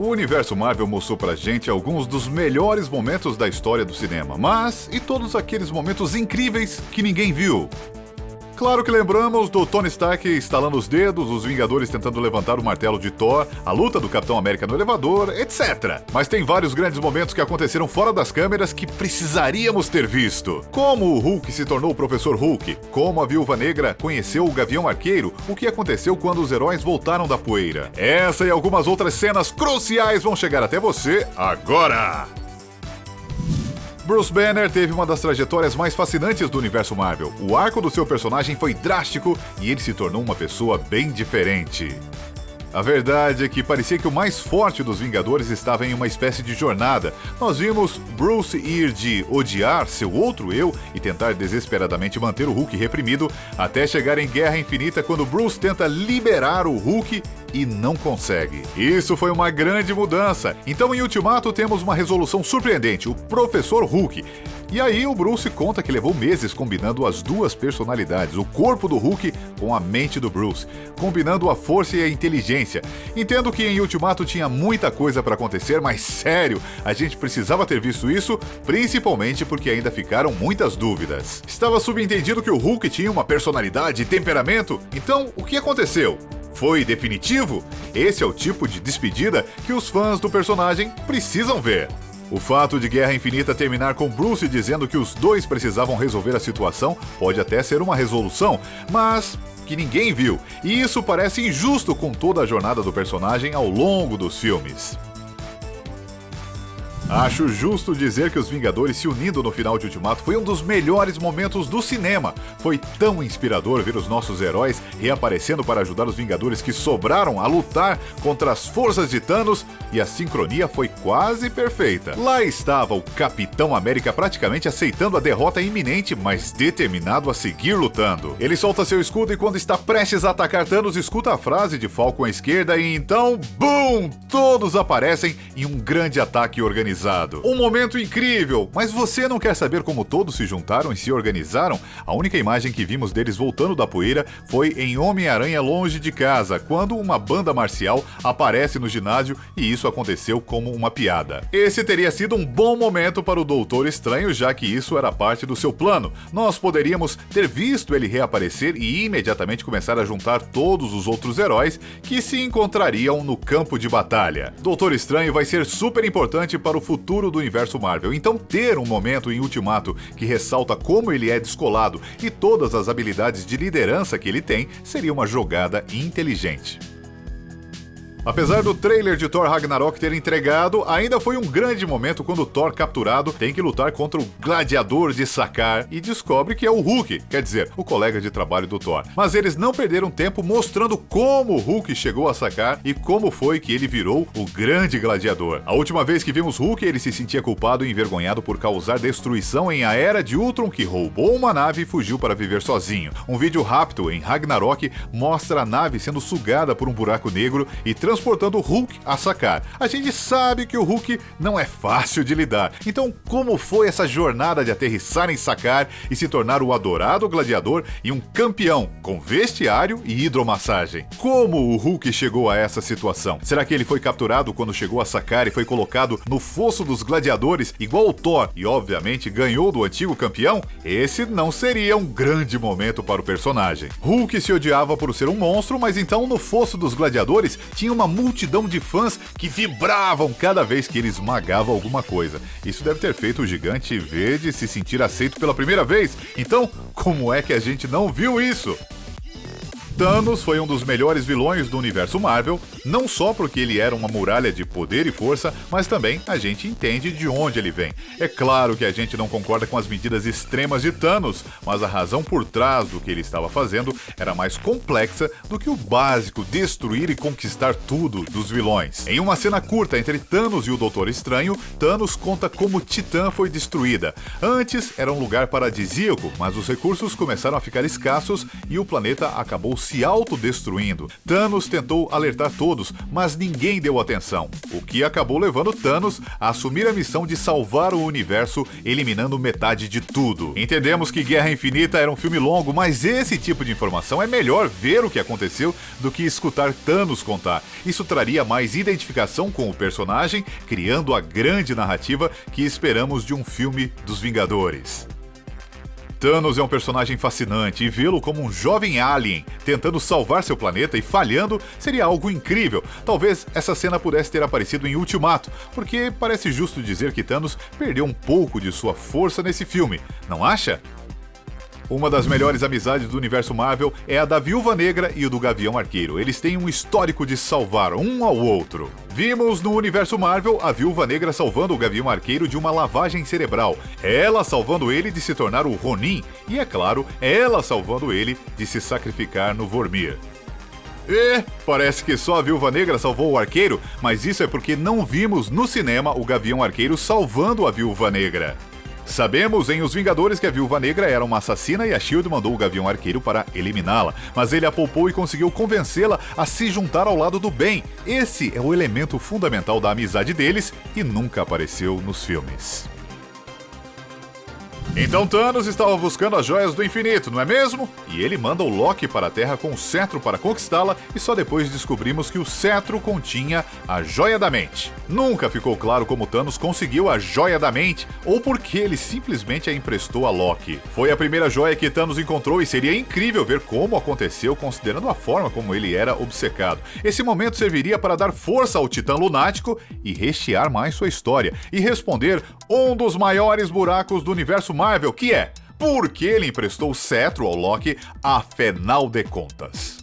O universo Marvel mostrou pra gente alguns dos melhores momentos da história do cinema, mas e todos aqueles momentos incríveis que ninguém viu? Claro que lembramos do Tony Stark estalando os dedos, os Vingadores tentando levantar o martelo de Thor, a luta do Capitão América no elevador, etc. Mas tem vários grandes momentos que aconteceram fora das câmeras que precisaríamos ter visto. Como o Hulk se tornou o Professor Hulk, como a Viúva Negra conheceu o Gavião Arqueiro, o que aconteceu quando os heróis voltaram da poeira. Essa e algumas outras cenas cruciais vão chegar até você agora! Bruce Banner teve uma das trajetórias mais fascinantes do universo Marvel. O arco do seu personagem foi drástico e ele se tornou uma pessoa bem diferente. A verdade é que parecia que o mais forte dos Vingadores estava em uma espécie de jornada. Nós vimos Bruce ir de odiar seu outro eu e tentar desesperadamente manter o Hulk reprimido, até chegar em Guerra Infinita quando Bruce tenta liberar o Hulk e não consegue. Isso foi uma grande mudança. Então em Ultimato temos uma resolução surpreendente, o Professor Hulk. E aí o Bruce conta que levou meses combinando as duas personalidades, o corpo do Hulk com a mente do Bruce, combinando a força e a inteligência. Entendo que em Ultimato tinha muita coisa para acontecer, mas sério, a gente precisava ter visto isso, principalmente porque ainda ficaram muitas dúvidas. Estava subentendido que o Hulk tinha uma personalidade e temperamento, então o que aconteceu? Foi definitivo? Esse é o tipo de despedida que os fãs do personagem precisam ver. O fato de Guerra Infinita terminar com Bruce dizendo que os dois precisavam resolver a situação pode até ser uma resolução, mas que ninguém viu, e isso parece injusto com toda a jornada do personagem ao longo dos filmes. Acho justo dizer que os Vingadores se unindo no final de Ultimato foi um dos melhores momentos do cinema. Foi tão inspirador ver os nossos heróis reaparecendo para ajudar os Vingadores que sobraram a lutar contra as forças de Thanos, e a sincronia foi quase perfeita. Lá estava o Capitão América praticamente aceitando a derrota iminente, mas determinado a seguir lutando. Ele solta seu escudo e quando está prestes a atacar Thanos, escuta a frase de Falcon à esquerda e então, BUM! Todos aparecem em um grande ataque organizado. Um momento incrível, mas você não quer saber como todos se juntaram e se organizaram? A única imagem que vimos deles voltando da poeira foi em Homem-Aranha Longe de Casa, quando uma banda marcial aparece no ginásio e isso aconteceu como uma piada. Esse teria sido um bom momento para o Doutor Estranho, já que isso era parte do seu plano. Nós poderíamos ter visto ele reaparecer e imediatamente começar a juntar todos os outros heróis que se encontrariam no campo de batalha. Doutor Estranho vai ser super importante para o futuro do universo Marvel, então ter um momento em Ultimato que ressalta como ele é descolado e todas as habilidades de liderança que ele tem seria uma jogada inteligente. Apesar do trailer de Thor Ragnarok ter entregado, ainda foi um grande momento quando Thor, capturado, tem que lutar contra o gladiador de Sakaar e descobre que é o Hulk, quer dizer, o colega de trabalho do Thor. Mas eles não perderam tempo mostrando como o Hulk chegou a Sakaar e como foi que ele virou o grande gladiador. A última vez que vimos Hulk, ele se sentia culpado e envergonhado por causar destruição em A Era de Ultron, que roubou uma nave e fugiu para viver sozinho. Um vídeo rápido em Ragnarok mostra a nave sendo sugada por um buraco negro e transportando o Hulk a Sakaar. A gente sabe que o Hulk não é fácil de lidar. Então, como foi essa jornada de aterrissar em Sakaar e se tornar o adorado gladiador e um campeão com vestiário e hidromassagem? Como o Hulk chegou a essa situação? Será que ele foi capturado quando chegou a Sakaar e foi colocado no fosso dos gladiadores igual o Thor e obviamente ganhou do antigo campeão? Esse não seria um grande momento para o personagem. Hulk se odiava por ser um monstro, mas então no fosso dos gladiadores tinha uma multidão de fãs que vibravam cada vez que ele esmagava alguma coisa. Isso deve ter feito o Gigante Verde se sentir aceito pela primeira vez. Então, como é que a gente não viu isso? Thanos foi um dos melhores vilões do universo Marvel, não só porque ele era uma muralha de poder e força, mas também a gente entende de onde ele vem. É claro que a gente não concorda com as medidas extremas de Thanos, mas a razão por trás do que ele estava fazendo era mais complexa do que o básico destruir e conquistar tudo dos vilões. Em uma cena curta entre Thanos e o Doutor Estranho, Thanos conta como Titã foi destruída. Antes era um lugar paradisíaco, mas os recursos começaram a ficar escassos e o planeta acabou se se autodestruindo. Thanos tentou alertar todos, mas ninguém deu atenção, o que acabou levando Thanos a assumir a missão de salvar o universo, eliminando metade de tudo. Entendemos que Guerra Infinita era um filme longo, mas esse tipo de informação é melhor ver o que aconteceu do que escutar Thanos contar. Isso traria mais identificação com o personagem, criando a grande narrativa que esperamos de um filme dos Vingadores. Thanos é um personagem fascinante e vê-lo como um jovem alien tentando salvar seu planeta e falhando seria algo incrível. Talvez essa cena pudesse ter aparecido em Ultimato, porque parece justo dizer que Thanos perdeu um pouco de sua força nesse filme, não acha? Uma das melhores amizades do universo Marvel é a da Viúva Negra e o do Gavião Arqueiro. Eles têm um histórico de salvar um ao outro. Vimos no universo Marvel a Viúva Negra salvando o Gavião Arqueiro de uma lavagem cerebral, ela salvando ele de se tornar o Ronin e, é claro, ela salvando ele de se sacrificar no Vormir. E parece que só a Viúva Negra salvou o Arqueiro, mas isso é porque não vimos no cinema o Gavião Arqueiro salvando a Viúva Negra. Sabemos em Os Vingadores que a Viúva Negra era uma assassina e a S.H.I.E.L.D. mandou o Gavião Arqueiro para eliminá-la, mas ele a poupou e conseguiu convencê-la a se juntar ao lado do bem. Esse é o elemento fundamental da amizade deles e nunca apareceu nos filmes. Então Thanos estava buscando as joias do infinito, não é mesmo? E ele manda o Loki para a Terra com o cetro para conquistá-la e só depois descobrimos que o cetro continha a joia da mente. Nunca ficou claro como Thanos conseguiu a joia da mente ou porque ele simplesmente a emprestou a Loki. Foi a primeira joia que Thanos encontrou e seria incrível ver como aconteceu considerando a forma como ele era obcecado. Esse momento serviria para dar força ao Titã Lunático e rechear mais sua história e responder um dos maiores buracos do universo Marvel, que é por que ele emprestou o cetro ao Loki, afinal de contas.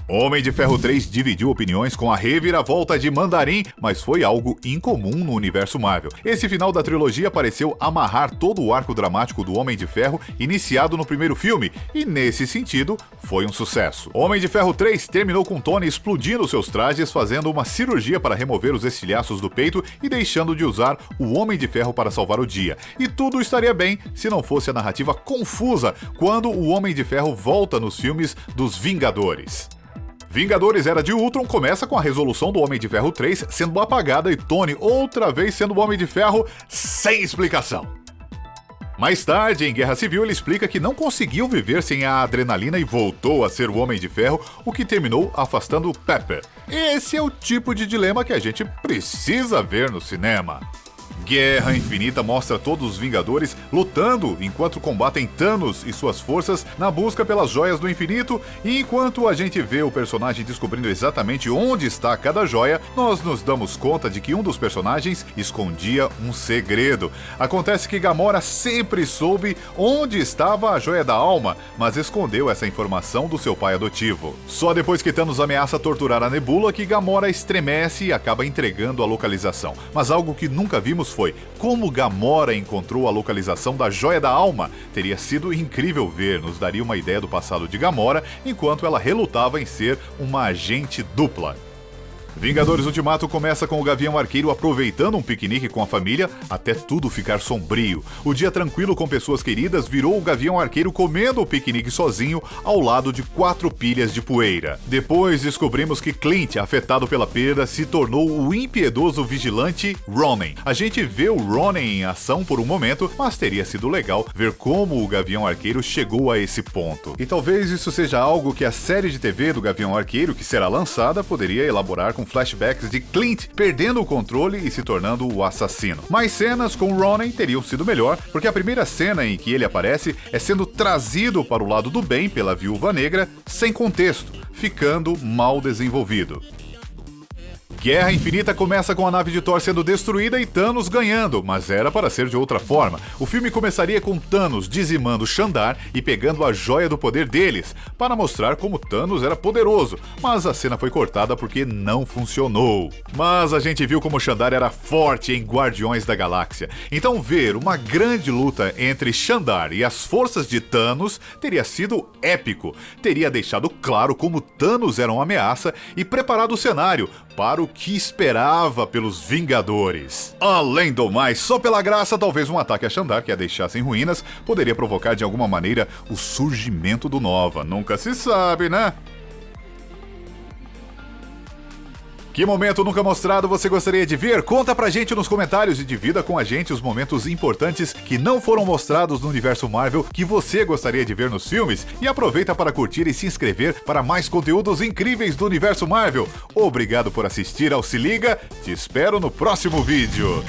Homem de Ferro 3 dividiu opiniões com a reviravolta de Mandarim, mas foi algo incomum no universo Marvel. Esse final da trilogia pareceu amarrar todo o arco dramático do Homem de Ferro iniciado no primeiro filme, e nesse sentido, foi um sucesso. Homem de Ferro 3 terminou com Tony explodindo seus trajes, fazendo uma cirurgia para remover os estilhaços do peito e deixando de usar o Homem de Ferro para salvar o dia. E tudo estaria bem se não fosse a narrativa confusa quando o Homem de Ferro volta nos filmes dos Vingadores. Vingadores Era de Ultron começa com a resolução do Homem de Ferro 3 sendo apagada e Tony outra vez sendo o Homem de Ferro sem explicação. Mais tarde, em Guerra Civil, ele explica que não conseguiu viver sem a adrenalina e voltou a ser o Homem de Ferro, o que terminou afastando Pepper. Esse é o tipo de dilema que a gente precisa ver no cinema. Guerra Infinita mostra todos os Vingadores lutando enquanto combatem Thanos e suas forças na busca pelas joias do infinito, e enquanto a gente vê o personagem descobrindo exatamente onde está cada joia, nós nos damos conta de que um dos personagens escondia um segredo. Acontece que Gamora sempre soube onde estava a joia da alma, mas escondeu essa informação do seu pai adotivo. Só depois que Thanos ameaça torturar a Nebula que Gamora estremece e acaba entregando a localização. Mas algo que nunca vimos foi como Gamora encontrou a localização da Joia da Alma. Teria sido incrível ver, nos daria uma ideia do passado de Gamora, enquanto ela relutava em ser uma agente dupla. Vingadores Ultimato começa com o Gavião Arqueiro aproveitando um piquenique com a família até tudo ficar sombrio. O dia tranquilo com pessoas queridas virou o Gavião Arqueiro comendo o piquenique sozinho ao lado de 4 pilhas de poeira. Depois descobrimos que Clint, afetado pela perda, se tornou o impiedoso vigilante Ronin. A gente vê o Ronin em ação por um momento, mas teria sido legal ver como o Gavião Arqueiro chegou a esse ponto. E talvez isso seja algo que a série de TV do Gavião Arqueiro, que será lançada, poderia elaborar com flashbacks de Clint perdendo o controle e se tornando o assassino. Mais cenas com Ronin teriam sido melhor, porque a primeira cena em que ele aparece é sendo trazido para o lado do bem pela Viúva Negra, sem contexto, ficando mal desenvolvido. Guerra Infinita começa com a nave de Thor sendo destruída e Thanos ganhando, mas era para ser de outra forma. O filme começaria com Thanos dizimando Xandar e pegando a joia do poder deles, para mostrar como Thanos era poderoso, mas a cena foi cortada porque não funcionou. Mas a gente viu como Xandar era forte em Guardiões da Galáxia, então ver uma grande luta entre Xandar e as forças de Thanos teria sido épico. Teria deixado claro como Thanos era uma ameaça e preparado o cenário para o que esperava pelos Vingadores. Além do mais, só pela graça, talvez um ataque a Xandar que a deixasse em ruínas poderia provocar de alguma maneira o surgimento do Nova. Nunca se sabe, né? Que momento nunca mostrado você gostaria de ver? Conta pra gente nos comentários e divida com a gente os momentos importantes que não foram mostrados no universo Marvel que você gostaria de ver nos filmes. E aproveita para curtir e se inscrever para mais conteúdos incríveis do universo Marvel. Obrigado por assistir ao Se Liga, te espero no próximo vídeo.